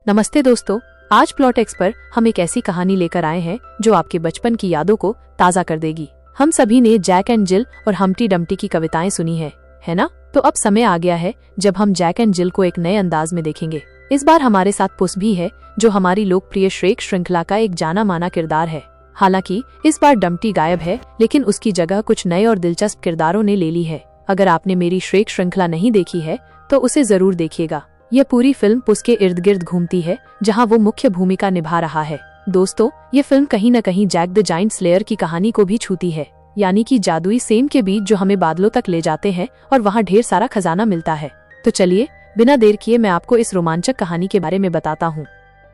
नमस्ते दोस्तों, आज प्लॉट एक्स पर हम एक ऐसी कहानी लेकर आए हैं जो आपके बचपन की यादों को ताज़ा कर देगी। हम सभी ने जैक एंड जिल और हम्टी डम्टी की कविताएं सुनी है ना? तो अब समय आ गया है जब हम जैक एंड जिल को एक नए अंदाज में देखेंगे। इस बार हमारे साथ पुस भी है, जो हमारी लोकप्रिय श्रेक श्रृंखला का एक जाना माना किरदार है। हालांकि इस बार डम्टी गायब है, लेकिन उसकी जगह कुछ नए और दिलचस्प किरदारों ने ले ली है। अगर आपने मेरी श्रेक श्रृंखला नहीं देखी है तो उसे जरूर देखिएगा। यह पूरी फिल्म पुस के इर्द गिर्द घूमती है, जहां वो मुख्य भूमिका निभा रहा है। दोस्तों, ये फिल्म कहीं न कहीं जैक द जायंट स्लेयर की कहानी को भी छूती है, यानी कि जादुई सेम के बीच जो हमें बादलों तक ले जाते हैं और वहां ढेर सारा खजाना मिलता है। तो चलिए बिना देर किए मैं आपको इस रोमांचक कहानी के बारे में बताता हूँ।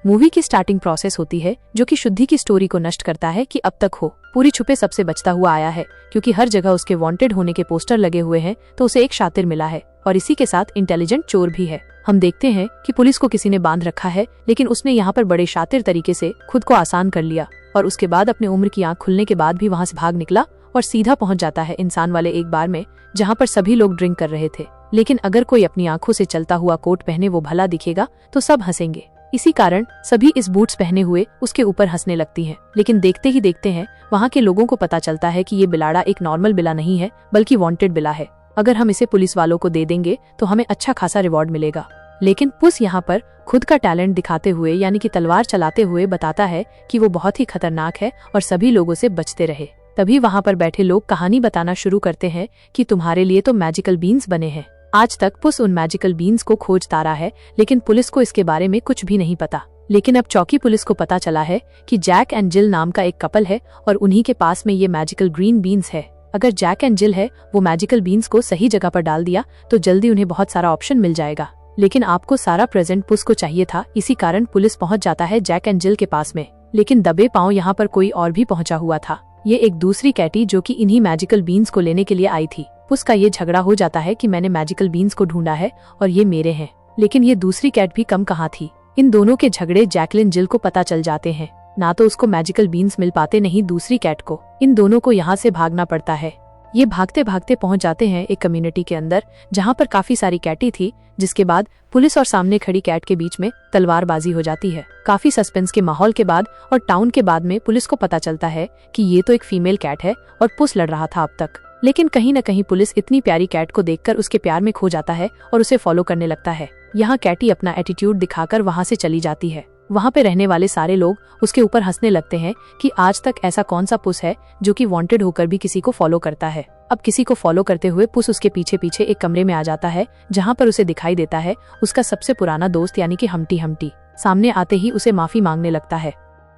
मूवी की स्टार्टिंग प्रोसेस होती है जो कि शुद्धि की स्टोरी को नष्ट करता है कि अब तक हो पूरी छुपे सबसे बचता हुआ आया है, क्योंकि हर जगह उसके वांटेड होने के पोस्टर लगे हुए हैं। तो उसे एक शातिर मिला है और इसी के साथ इंटेलिजेंट चोर भी है। हम देखते हैं कि पुलिस को किसी ने बांध रखा है, लेकिन उसने यहाँ पर बड़े शातिर तरीके से खुद को आसान कर लिया और उसके बाद अपने उम्र की आंख खुलने के बाद भी वहाँ से भाग निकला और सीधा पहुँच जाता है इंसान वाले एक बार में, जहाँ पर सभी लोग ड्रिंक कर रहे थे। लेकिन अगर कोई अपनी आंखों से चलता हुआ कोट पहने वो भला दिखेगा तो सब हंसेंगे। इसी कारण सभी इस बूट्स पहने हुए उसके ऊपर हंसने लगती हैं। लेकिन देखते ही देखते हैं वहाँ के लोगों को पता चलता है कि ये बिलाड़ा एक नॉर्मल बिला नहीं है, बल्कि वांटेड बिला है। अगर हम इसे पुलिस वालों को दे देंगे तो हमें अच्छा खासा रिवॉर्ड मिलेगा। लेकिन पुस यहाँ पर खुद का टैलेंट दिखाते हुए, यानी कि तलवार चलाते हुए बताता है कि वो बहुत ही खतरनाक है और सभी लोगों से बचते रहे। तभी वहाँ पर बैठे लोग कहानी बताना शुरू करते हैं कि तुम्हारे लिए तो मैजिकल बीन्स बने हैं। आज तक पुस उन मैजिकल बीन्स को खोजता रहा है, लेकिन पुलिस को इसके बारे में कुछ भी नहीं पता। लेकिन अब चौकी पुलिस को पता चला है कि जैक एंड जिल नाम का एक कपल है और उन्हीं के पास में ये मैजिकल ग्रीन बीन्स है। अगर जैक एंड जिल है वो मैजिकल बीन्स को सही जगह पर डाल दिया तो जल्दी उन्हें बहुत सारा ऑप्शन मिल जाएगा। लेकिन आपको सारा प्रेजेंट पुस को चाहिए था, इसी कारण पुलिस पहुंच जाता है जैक एंड जिल के पास में। लेकिन दबे पांव यहाँ पर कोई और भी पहुंचा हुआ था। ये एक दूसरी कैटी जो कि इन्हीं मैजिकल बीन्स को लेने के लिए आई थी। पुस का ये झगड़ा हो जाता है कि मैंने मैजिकल बीन्स को ढूंढा है और ये मेरे हैं। लेकिन ये दूसरी कैट भी कम कहाँ थी। इन दोनों के झगड़े जैकलिन जिल को पता चल जाते हैं। ना तो उसको मैजिकल बीन्स मिल पाते, नहीं दूसरी कैट को। इन दोनों को यहाँ से भागना पड़ता है। ये भागते भागते पहुंच जाते हैं एक कम्युनिटी के अंदर, जहाँ पर काफी सारी कैटी थी। जिसके बाद पुलिस और सामने खड़ी कैट के बीच में तलवारबाजी हो जाती है। काफी सस्पेंस के माहौल के बाद और टाउन के बाद में पुलिस को पता चलता है कि ये तो एक फीमेल कैट है और पुस लड़ रहा था अब तक। लेकिन कहीं न कहीं पुलिस इतनी प्यारी कैट को देखकर उसके प्यार में खो जाता है और उसे फॉलो करने लगता है। यहाँ कैटी अपना एटीट्यूड दिखाकर वहाँ से चली जाती है। वहाँ पे रहने वाले सारे लोग उसके ऊपर हंसने लगते हैं कि आज तक ऐसा कौन सा पुस है जो कि वांटेड होकर भी किसी को फॉलो करता है। अब किसी को फॉलो करते हुए पुस उसके पीछे पीछे एक कमरे में आ जाता है, जहाँ पर उसे दिखाई देता है उसका सबसे पुराना दोस्त, यानी कि हम्टी। सामने आते ही उसे माफी मांगने लगता है।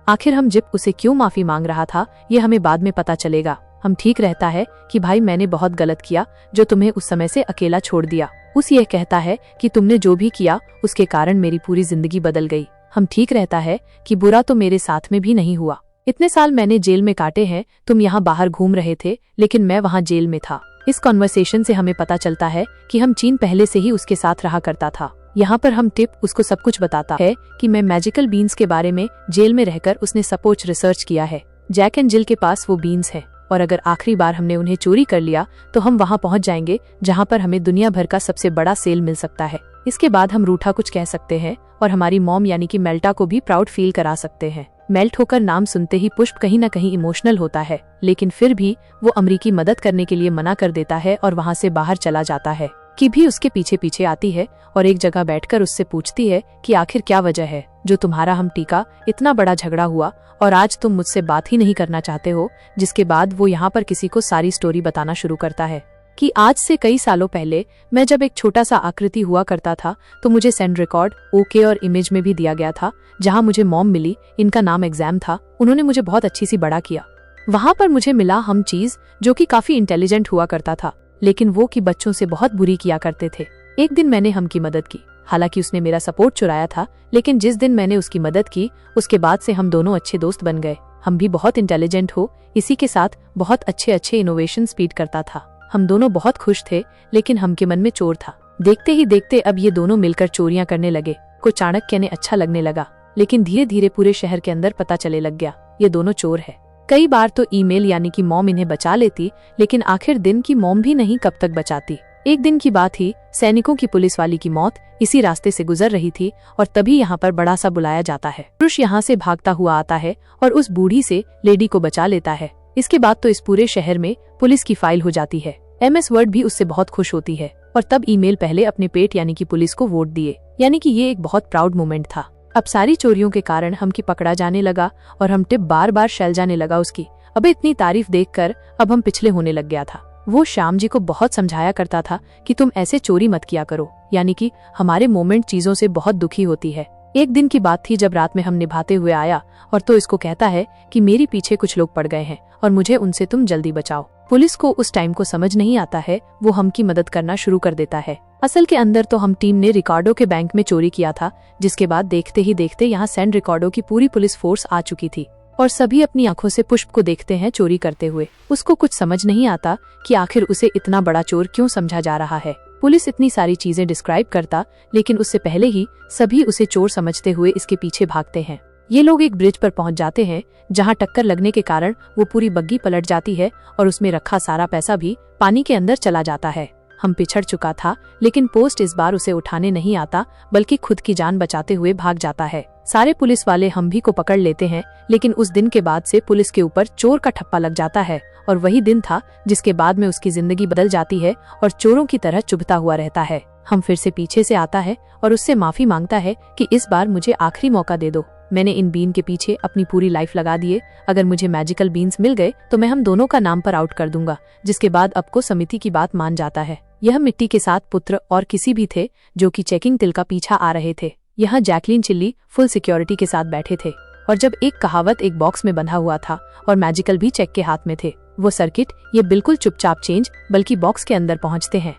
आखिर हम जिप उसे क्यों माफी मांग रहा था ये हमें बाद में पता चलेगा। हम ठीक रहता है कि भाई मैंने बहुत गलत किया जो तुम्हें उस समय से अकेला छोड़ दिया। उस ये कहता है कि तुमने जो भी किया उसके कारण मेरी पूरी जिंदगी बदल गई। हम ठीक रहता है कि बुरा तो मेरे साथ में भी नहीं हुआ। इतने साल मैंने जेल में काटे हैं, तुम यहाँ बाहर घूम रहे थे लेकिन मैं वहाँ जेल में था। इस कॉन्वर्सेशन से हमें पता चलता है कि हम चीन पहले से ही उसके साथ रहा करता था। यहाँ पर हम टिप उसको सब कुछ बताता है कि मैं मैजिकल बीन्स के बारे में जेल में रहकर उसने सब कुछ रिसर्च किया है। जैक एंड जिल के पास वो बीन्स है और अगर आखिरी बार हमने उन्हें चोरी कर लिया तो हम वहाँ पहुँच जाएंगे जहाँ पर हमें दुनिया भर का सबसे बड़ा सेल मिल सकता है। इसके बाद हम रूठा कुछ कह सकते हैं और हमारी मॉम यानी कि मेल्टा को भी प्राउड फील करा सकते हैं। मेल्ट होकर नाम सुनते ही पुष्प कहीं न कहीं इमोशनल होता है, लेकिन फिर भी वो अमरी की मदद करने के लिए मना कर देता है और वहाँ से बाहर चला जाता है। कि भी उसके पीछे पीछे आती है और एक जगह बैठकर उससे पूछती है कि आखिर क्या वजह है जो तुम्हारा हम्टी का इतना बड़ा झगड़ा हुआ और आज तुम मुझसे बात ही नहीं करना चाहते हो। जिसके बाद वो यहाँ पर किसी को सारी स्टोरी बताना शुरू करता है कि आज से कई सालों पहले मैं जब एक छोटा सा आकृति हुआ करता था तो मुझे सेंड रिकॉर्ड ओके और इमेज में भी दिया गया था, जहाँ मुझे मॉम मिली। इनका नाम एग्जाम था। उन्होंने मुझे बहुत अच्छी सी बड़ा किया। वहाँ पर मुझे मिला हम चीज, जो कि काफी इंटेलिजेंट हुआ करता था, लेकिन वो कि बच्चों से बहुत बुरी किया करते थे। एक दिन मैंने हम की मदद की, हालांकि उसने मेरा सपोर्ट चुराया था, लेकिन जिस दिन मैंने उसकी मदद की उसके बाद से हम दोनों अच्छे दोस्त बन गए। हम भी बहुत इंटेलिजेंट हो, इसी के साथ बहुत अच्छे इनोवेशन स्पीड करता था। हम दोनों बहुत खुश थे, लेकिन हम के मन में चोर था। देखते ही देखते अब ये दोनों मिलकर चोरियां करने लगे। को चाणक्य ने अच्छा लगने लगा, लेकिन धीरे धीरे पूरे शहर के अंदर पता चले लग गया ये दोनों चोर है। कई बार तो ईमेल यानी कि मॉम इन्हें बचा लेती, लेकिन आखिर दिन की मॉम भी नहीं कब तक बचाती। एक दिन की बात ही सैनिकों की पुलिस वाली की मौत इसी रास्ते से गुजर रही थी और तभी यहाँ पर बड़ा सा बुलाया जाता है। पुरुष यहाँ से भागता हुआ आता है और उस बूढ़ी से लेडी को बचा लेता है। इसके बाद तो इस पूरे शहर में पुलिस की फाइल हो जाती है। MS वर्ड भी उससे बहुत खुश होती है और तब ईमेल पहले अपने पेट यानी कि पुलिस को वोट दिए, यानी कि ये एक बहुत प्राउड मोमेंट था। अब सारी चोरियों के कारण हम की पकड़ा जाने लगा और हम टिप बार बार शैल जाने लगा उसकी। अब इतनी तारीफ देखकर अब हम पिछले होने लग गया था। वो श्याम जी को बहुत समझाया करता था कि तुम ऐसे चोरी मत किया करो, यानी कि हमारे मोमेंट चीजों से बहुत दुखी होती है। एक दिन की बात थी जब रात में हम निभाते हुए आया और तो इसको कहता है कि मेरे पीछे कुछ लोग पड़ गए हैं और मुझे उनसे तुम जल्दी बचाओ। पुलिस को उस टाइम को समझ नहीं आता है, वो हम की मदद करना शुरू कर देता है। असल के अंदर तो हम टीम ने रिकार्डो के बैंक में चोरी किया था, जिसके बाद देखते ही देखते यहाँ सैन रिकार्डो की पूरी पुलिस फोर्स आ चुकी थी और सभी अपनी आंखों से पुष्प को देखते हैं चोरी करते हुए। उसको कुछ समझ नहीं आता कि आखिर उसे इतना बड़ा चोर क्यों समझा जा रहा है। पुलिस इतनी सारी चीजें डिस्क्राइब करता, लेकिन उससे पहले ही सभी उसे चोर समझते हुए इसके पीछे भागते हैं। ये लोग एक ब्रिज पर पहुंच जाते हैं जहां टक्कर लगने के कारण वो पूरी बग्गी पलट जाती है और उसमें रखा सारा पैसा भी पानी के अंदर चला जाता है। हम पिछड़ चुका था, लेकिन पोस्ट इस बार उसे उठाने नहीं आता बल्कि खुद की जान बचाते हुए भाग जाता है। सारे पुलिस वाले हम भी को पकड़ लेते हैं, लेकिन उस दिन के बाद से पुलिस के ऊपर चोर का ठप्पा लग जाता है और वही दिन था जिसके बाद में उसकी जिंदगी बदल जाती है और चोरों की तरह चुभता हुआ रहता है। हम फिर से पीछे से आता है और उससे माफी मांगता है कि इस बार मुझे आखिरी मौका दे दो। मैंने इन बीन के पीछे अपनी पूरी लाइफ लगा दी है। अगर मुझे मैजिकल बीन्स मिल गए तो मैं हम दोनों का नाम पर आउट कर दूंगा। जिसके बाद अब को समिति की बात मान जाता है। यह मिट्टी के साथ पुत्र और किसी भी थे जो कि चेकिंग तिल का पीछा आ रहे थे। यहाँ जैकलीन चिल्ली फुल सिक्योरिटी के साथ बैठे थे और जब एक कहावत एक बॉक्स में बंधा हुआ था और मैजिकल भी चेक के हाथ में थे। वो सर्किट ये बिल्कुल चुपचाप चेंज बल्कि बॉक्स के अंदर पहुंचते हैं।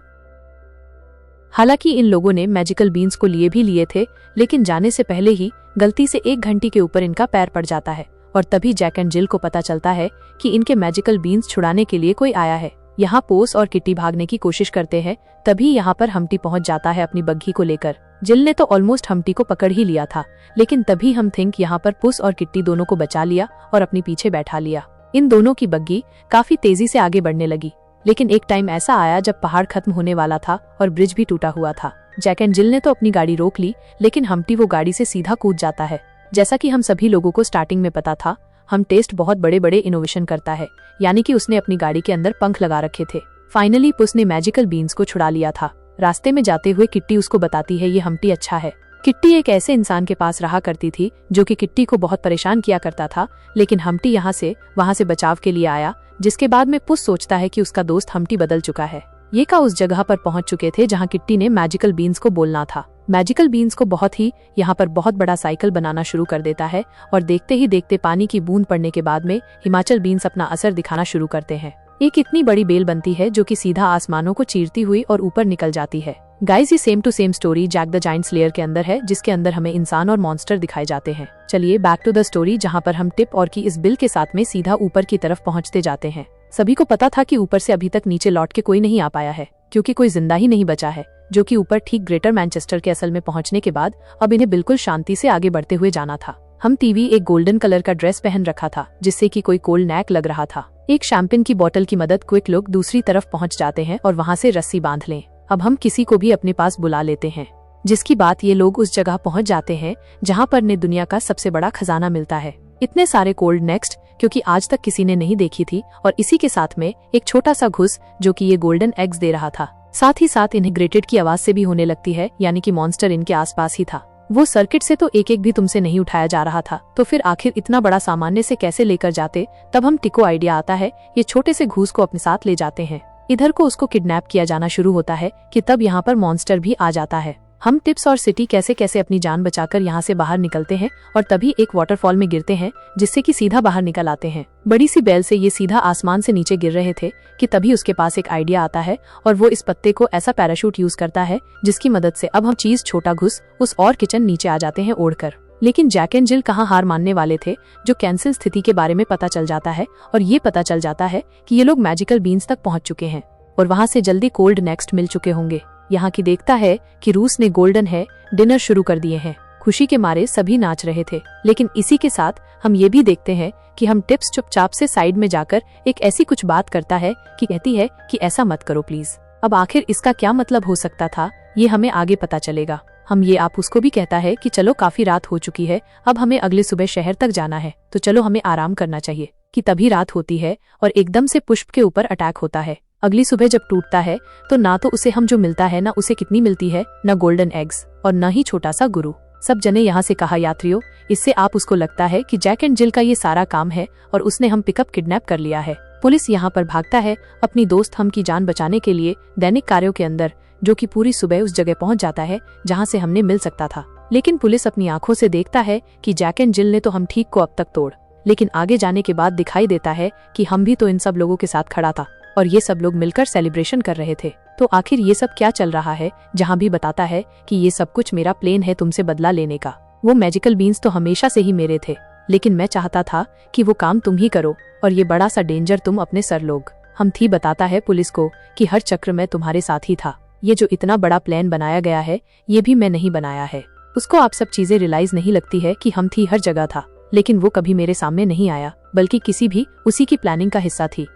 हालांकि इन लोगों ने मैजिकल बीन्स को लिए थे, लेकिन जाने से पहले ही गलती से 1 घंटी के ऊपर इनका पैर पड़ जाता है और तभी जैक एंड जिल को पता चलता है कि इनके मैजिकल बीन्स छुड़ाने के लिए कोई आया है। यहाँ पोस और किट्टी भागने की कोशिश करते हैं, तभी यहाँ पर हम्टी पहुँच जाता है अपनी बग्घी को लेकर। जिल ने तो ऑलमोस्ट हम्टी को पकड़ ही लिया था, लेकिन तभी हम थिंक यहाँ पर पुस और किट्टी दोनों को बचा लिया और अपने पीछे बैठा लिया। इन दोनों की बग्घी काफी तेजी से आगे बढ़ने लगी, लेकिन एक टाइम ऐसा आया जब पहाड़ खत्म होने वाला था और ब्रिज भी टूटा हुआ था। जैक एंड जिल ने तो अपनी गाड़ी रोक ली, लेकिन हम्टी वो गाड़ी से सीधा कूद जाता है। जैसा कि हम सभी लोगों को स्टार्टिंग में पता था, हम टेस्ट बहुत बड़े बड़े इनोवेशन करता है, यानी कि उसने अपनी गाड़ी के अंदर पंख लगा रखे थे। फाइनली पुस ने मैजिकल बीन्स को छुड़ा लिया था। रास्ते में जाते हुए किट्टी उसको बताती है ये हम्टी अच्छा है। किट्टी एक ऐसे इंसान के पास रहा करती थी जो कि किट्टी को बहुत परेशान किया करता था, लेकिन हम्टी यहाँ से वहाँ से बचाव के लिए आया। जिसके बाद में पुस सोचता है कि उसका दोस्त हम्टी बदल चुका है। ये का उस जगह पर पहुंच चुके थे जहां किट्टी ने मैजिकल बीन्स को बोलना था। मैजिकल बीन्स को बहुत ही यहाँ पर बहुत बड़ा साइकिल बनाना शुरू कर देता है और देखते ही देखते पानी की बूंद पड़ने के बाद में हिमाचल बीन्स अपना असर दिखाना शुरू करते हैं। एक इतनी बड़ी बेल बनती है जो कि सीधा आसमानों को चीरती हुई और ऊपर निकल जाती है। गाइस, ये same to same story Jack the giant slayer के अंदर है, जिसके अंदर हमें इंसान और मॉन्स्टर दिखाए जाते हैं। चलिए बैक टू द स्टोरी, जहाँ पर हम टिप और की इस बिल के साथ में सीधा ऊपर की तरफ पहुँचते जाते हैं। सभी को पता था कि ऊपर से अभी तक नीचे लौट के कोई नहीं आ पाया है, क्योंकि कोई जिंदा ही नहीं बचा है, जो कि ऊपर ठीक ग्रेटर मैनचेस्टर के असल में पहुंचने के बाद अब इन्हें बिल्कुल शांति से आगे बढ़ते हुए जाना था। हम टीवी एक गोल्डन कलर का ड्रेस पहन रखा था, जिससे कि कोई कोल्ड नेक लग रहा था। एक शैंपेन की बोतल की मदद क्विक लोग दूसरी तरफ पहुंच जाते हैं और वहां से रस्सी बांध लें। अब हम किसी को भी अपने पास बुला लेते हैं, जिसकी बात ये लोग उस जगह पहुंच जाते हैं जहां पर ने दुनिया का सबसे बड़ा खजाना मिलता है। इतने सारे कोल्ड नेक्स्ट क्योंकि आज तक किसी ने नहीं देखी थी, और इसी के साथ में एक छोटा सा घुस जो कि ये गोल्डन एग्स दे रहा था। साथ ही साथ इन्हें ग्रेटेड की आवाज से भी होने लगती है, यानी कि मॉन्स्टर इनके आसपास ही था। वो सर्किट से तो एक एक भी तुमसे नहीं उठाया जा रहा था, तो फिर आखिर इतना बड़ा सामान्य से कैसे लेकर जाते। तब हम टिको आइडिया आता है, ये छोटे से घूस को अपने साथ ले जाते हैं। इधर को उसको किडनैप किया जाना शुरू होता है कि तब यहाँ पर मॉन्स्टर भी आ जाता है। हम टिप्स और सिटी कैसे कैसे अपनी जान बचाकर यहाँ से बाहर निकलते हैं और तभी एक वाटरफॉल में गिरते हैं, जिससे कि सीधा बाहर निकल आते हैं। बड़ी सी बेल से ये सीधा आसमान से नीचे गिर रहे थे कि तभी उसके पास एक आइडिया आता है और वो इस पत्ते को ऐसा पैराशूट यूज करता है जिसकी मदद से अब हम चीज छोटा घुस उस और किचन नीचे आ जाते हैं ओढ़कर। लेकिन जैक एंड जिल कहाँ हार मानने वाले थे, जो कैंसिल स्थिति के बारे में पता चल जाता है और ये पता चल जाता है कि ये लोग मैजिकल बीन्स तक पहुँच चुके हैं और वहाँ से जल्दी कोल्ड नेक्स्ट मिल चुके होंगे। यहाँ की देखता है कि रूस ने गोल्डन है डिनर शुरू कर दिए हैं। खुशी के मारे सभी नाच रहे थे, लेकिन इसी के साथ हम ये भी देखते हैं कि हम टिप्स चुपचाप से साइड में जाकर एक ऐसी कुछ बात करता है कि कहती है कि ऐसा मत करो प्लीज। अब आखिर इसका क्या मतलब हो सकता था, ये हमें आगे पता चलेगा। हम ये आप उसको भी कहता है कि चलो काफी रात हो चुकी है, अब हमें अगले सुबह शहर तक जाना है, तो चलो हमें आराम करना चाहिए। कि तभी रात होती है और एकदम से पुष्प के ऊपर अटैक होता है। अगली सुबह जब टूटता है तो ना तो उसे हम जो मिलता है, ना उसे कितनी मिलती है, न गोल्डन एग्स और न ही छोटा सा गुरु। सब जने यहाँ से कहा यात्रियों, इससे आप उसको लगता है कि जैक एंड जिल का ये सारा काम है और उसने हम पिकअप किडनैप कर लिया है। पुलिस यहाँ पर भागता है अपनी दोस्त हम की जान बचाने के लिए दैनिक कार्यों के अंदर, जो कि पूरी सुबह उस जगह पहुंच जाता है जहां से हमने मिल सकता था। लेकिन पुलिस अपनी आंखों से देखता है कि जैक एंड जिल ने तो हम ठीक को अब तक तोड़, लेकिन आगे जाने के बाद दिखाई देता है कि हम भी तो इन सब लोगों के साथ खड़ा था और ये सब लोग मिलकर सेलिब्रेशन कर रहे थे। तो आखिर ये सब क्या चल रहा है, जहाँ भी बताता है कि ये सब कुछ मेरा प्लान है तुमसे बदला लेने का। वो मैजिकल बीन्स तो हमेशा से ही मेरे थे, लेकिन मैं चाहता था कि वो काम तुम ही करो और ये बड़ा सा डेंजर तुम अपने सर लोग। हम थी बताता है पुलिस को कि हर चक्र में तुम्हारे साथ ही था, ये जो इतना बड़ा प्लान बनाया गया है ये भी मैं नहीं बनाया है। उसको आप सब चीजें रियलाइज नहीं लगती है कि हम थी हर जगह था, लेकिन वो कभी मेरे सामने नहीं आया, बल्कि किसी भी उसी की प्लानिंग का हिस्सा थी।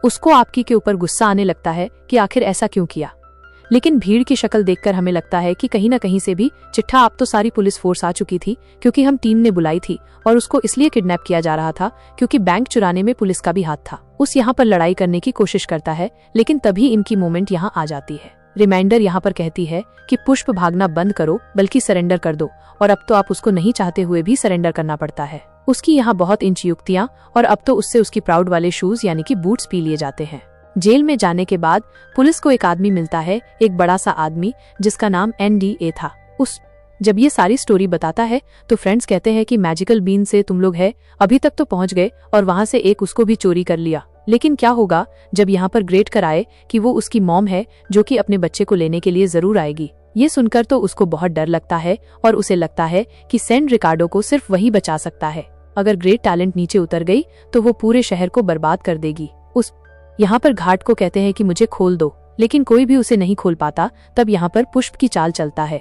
उसको आपकी के ऊपर गुस्सा आने लगता है कि आखिर ऐसा क्यों किया, लेकिन भीड़ की शक्ल देखकर हमें लगता है कि कहीं न कहीं से भी चिट्ठा आप तो सारी पुलिस फोर्स आ चुकी थी, क्योंकि हम टीम ने बुलाई थी और उसको इसलिए किडनैप किया जा रहा था क्योंकि बैंक चुराने में पुलिस का भी हाथ था। उस यहाँ पर लड़ाई करने की कोशिश करता है, लेकिन तभी इनकी मूवमेंट यहाँ आ जाती है। रिमाइंडर यहाँ पर कहती है कि पुष्प भागना बंद करो, बल्कि सरेंडर कर दो, और अब तो आप उसको नहीं चाहते हुए भी सरेंडर करना पड़ता है। उसकी यहाँ बहुत इंच युक्तियाँ, और अब तो उससे उसकी प्राउड वाले शूज यानी कि बूट्स पी लिए जाते हैं। जेल में जाने के बाद पुलिस को एक आदमी मिलता है, एक बड़ा सा आदमी जिसका नाम NDA था। जब ये सारी स्टोरी बताता है तो फ्रेंड्स कहते हैं कि मैजिकल बीन से तुम लोग है अभी तक तो पहुंच गए और वहां से एक उसको भी चोरी कर लिया, लेकिन क्या होगा जब यहाँ पर ग्रेट कराए कि वो उसकी मॉम है जो कि अपने बच्चे को लेने के लिए जरूर आएगी। ये सुनकर तो उसको बहुत डर लगता है और उसे लगता है कि सैन रिकार्डो को सिर्फ वही बचा सकता है। अगर ग्रेट टैलेंट नीचे उतर गई तो वो पूरे शहर को बर्बाद कर देगी। यहाँ पर घाट को कहते हैं कि मुझे खोल दो, लेकिन कोई भी उसे नहीं खोल पाता। तब यहाँ पर पुष्प की चाल चलता है,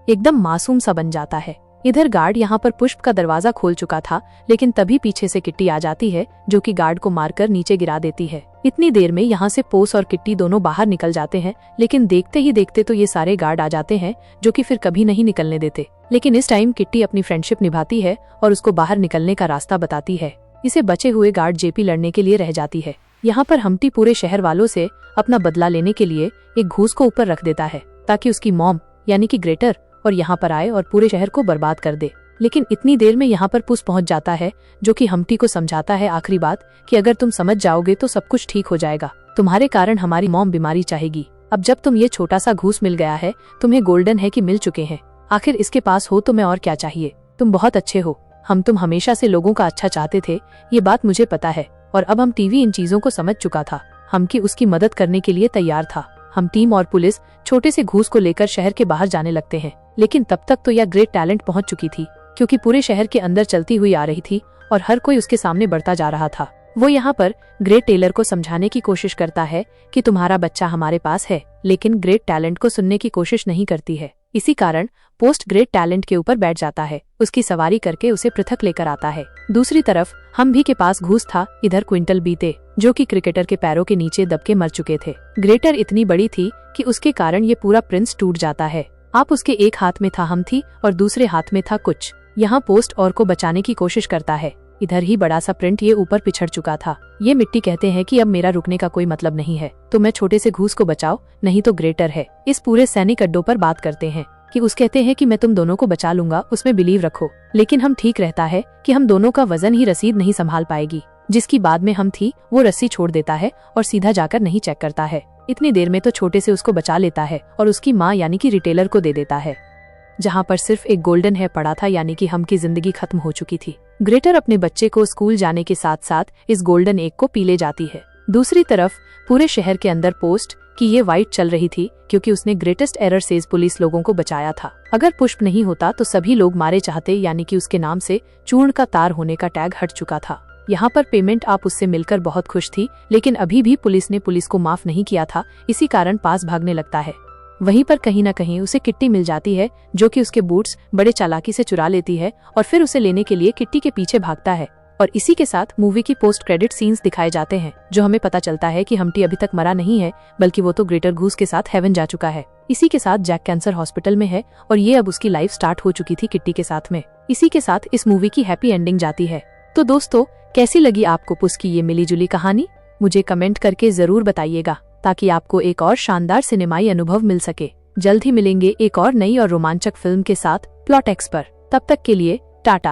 एकदम मासूम सा बन जाता है। इधर गार्ड यहाँ पर पुष्प का दरवाजा खोल चुका था, लेकिन तभी पीछे से किट्टी आ जाती है जो कि गार्ड को मारकर नीचे गिरा देती है। इतनी देर में यहाँ से पोस और किट्टी दोनों बाहर निकल जाते हैं, लेकिन देखते ही देखते तो ये सारे गार्ड आ जाते हैं जो कि फिर कभी नहीं निकलने देते। लेकिन इस टाइम किट्टी अपनी फ्रेंडशिप निभाती है और उसको बाहर निकलने का रास्ता बताती है। इसे बचे हुए गार्ड जेपी लड़ने के लिए रह जाती है। यहाँ पर हम्टी पूरे शहर वालों से अपना बदला लेने के लिए एक घूस को ऊपर रख देता है ताकि उसकी मॉम यानी कि ग्रेटर और यहाँ पर आए और पूरे शहर को बर्बाद कर दे। लेकिन इतनी देर में यहाँ पर पुस पहुंच जाता है जो कि हम्टी को समझाता है आखिरी बात कि अगर तुम समझ जाओगे तो सब कुछ ठीक हो जाएगा, तुम्हारे कारण हमारी मॉम बीमारी चाहेगी। अब जब तुम ये छोटा सा घूस मिल गया है, तुम्हें गोल्डन है कि मिल चुके हैं, आखिर इसके पास हो तो मैं और क्या चाहिए। तुम बहुत अच्छे हो, तुम हमेशा से लोगों का अच्छा चाहते थे, ये बात मुझे पता है, और अब हम टीवी इन चीजों को समझ चुका था। हम की उसकी मदद करने के लिए तैयार था। हम टीम और पुलिस छोटे से घूस को लेकर शहर के बाहर जाने लगते हैं, लेकिन तब तक तो यह ग्रेट टैलेंट पहुंच चुकी थी, क्योंकि पूरे शहर के अंदर चलती हुई आ रही थी और हर कोई उसके सामने बढ़ता जा रहा था। वो यहाँ पर ग्रेट टेलर को समझाने की कोशिश करता है कि तुम्हारा बच्चा हमारे पास है, लेकिन ग्रेट टैलेंट को सुनने की कोशिश नहीं करती है। इसी कारण पोस्ट ग्रेट टैलेंट के ऊपर बैठ जाता है, उसकी सवारी करके उसे पृथक लेकर आता है। दूसरी तरफ हम भी के पास घूस था। इधर क्विंटल बीते जो कि क्रिकेटर के पैरों के नीचे दब के मर चुके थे। ग्रेटर इतनी बड़ी थी कि उसके कारण ये पूरा प्रिंस टूट जाता है। आप उसके एक हाथ में था हम थी और दूसरे हाथ में था कुछ। यहाँ पोस्ट और को बचाने की कोशिश करता है। इधर ही बड़ा सा प्रिंट ये ऊपर पिछड़ चुका था। ये मिट्टी कहते हैं कि अब मेरा रुकने का कोई मतलब नहीं है, तो मैं छोटे से घूस को बचाओ, नहीं तो ग्रेटर है। इस पूरे सैनिक अड्डों पर बात करते हैं कि उस कहते हैं कि मैं तुम दोनों को बचा लूंगा, उसमें बिलीव रखो। लेकिन हम ठीक रहता है कि हम दोनों का वजन ही रसीद नहीं संभाल पाएगी, जिसकी बाद में हम थी वो रस्सी छोड़ देता है और सीधा जाकर नहीं चेक करता है। इतनी देर में तो छोटे से उसको बचा लेता है और उसकी माँ यानी कि रिटेलर को दे देता है, जहाँ पर सिर्फ एक गोल्डन है पड़ा था, यानी कि हम की जिंदगी खत्म हो चुकी थी। ग्रेटर अपने बच्चे को स्कूल जाने के साथ साथ इस गोल्डन एग को पी ले जाती है। दूसरी तरफ पूरे शहर के अंदर पोस्ट कि ये वाइट चल रही थी, क्योंकि उसने ग्रेटेस्ट एरर से पुलिस लोगों को बचाया था। अगर पुष्प नहीं होता तो सभी लोग मारे चाहते, यानी कि उसके नाम से चूर्ण का तार होने का टैग हट चुका था। यहाँ पर पेमेंट आप उससे मिलकर बहुत खुश थी, लेकिन अभी भी पुलिस ने पुलिस को माफ नहीं किया था, इसी कारण पास भागने लगता है। वहीं पर कहीं न कहीं उसे किट्टी मिल जाती है, जो कि उसके बूट्स बड़े चालाकी से चुरा लेती है और फिर उसे लेने के लिए किट्टी के पीछे भागता है और इसी के साथ मूवी की पोस्ट क्रेडिट सीन्स दिखाए जाते हैं, जो हमें पता चलता है कि हम्टी अभी तक मरा नहीं है, बल्कि वो तो ग्रेटर गूस के साथ हेवन जा चुका है। इसी के साथ जैक कैंसर हॉस्पिटल में है और ये अब उसकी लाइफ स्टार्ट हो चुकी थी किट्टी के साथ में। इसी के साथ इस मूवी की हैप्पी एंडिंग जाती है। तो दोस्तों, कैसी लगी आपको पुस की ये मिली जुली कहानी? मुझे कमेंट करके जरूर बताइएगा, ताकि आपको एक और शानदार सिनेमाई अनुभव मिल सके। जल्द ही मिलेंगे एक और नई और रोमांचक फिल्म के साथ प्लॉट एक्स पर। तब तक के लिए टाटा।